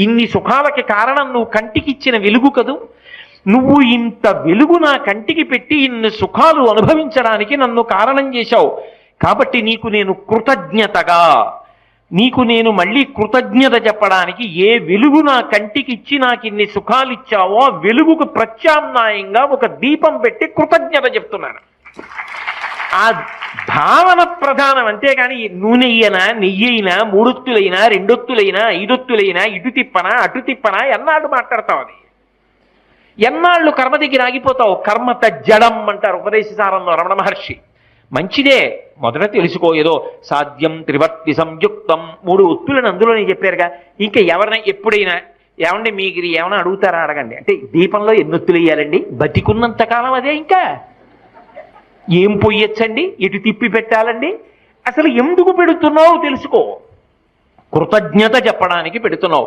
ఇన్ని సుఖాలకి కారణం నువ్వు కంటికిచ్చిన వెలుగు కదూ. నువ్వు ఇంత వెలుగు నా కంటికి పెట్టి ఇన్ని సుఖాలు అనుభవించడానికి నన్ను కారణం చేశావు. కాబట్టి నీకు నేను మళ్ళీ కృతజ్ఞత చెప్పడానికి ఏ వెలుగు నా కంటికి ఇచ్చి నాకు ఇన్ని సుఖాలు ఇచ్చావో ఆ వెలుగుకు ప్రత్యామ్నాయంగా ఒక దీపం పెట్టి కృతజ్ఞత చెప్తున్నాను. ఆ భావన ప్రధానం. అంతేగాని నూనె అయినా నెయ్యి అయినా మూడొత్తులైనా రెండొత్తులైనా ఐదొత్తులైనా ఇటు తిప్పనా అటు తిప్పనా ఎన్నాళ్ళు మాట్లాడతావు? అది ఎన్నాళ్ళు కర్మ దగ్గర ఆగిపోతావు. కర్మత జడం అంటారు ఉపదేశసారంలో రమణ మహర్షి. మంచిదే, మొదట తెలుసుకో. ఏదో సాధ్యం త్రివర్తి సంయుక్తం 3 ఒత్తులను అందులోనే చెప్పారుగా. ఇంకా ఎవరైనా ఎప్పుడైనా ఏమండి మీకు ఏమైనా అడుగుతారా అడగండి అంటే దీపంలో ఎన్నొత్తులు వేయాలండి, బతికున్నంత కాలం అదే. ఇంకా ఏం పొయ్యొచ్చండి, ఎటు తిప్పి పెట్టాలండి, అసలు ఎందుకు పెడుతున్నావు తెలుసుకో. కృతజ్ఞత చెప్పడానికి పెడుతున్నావు.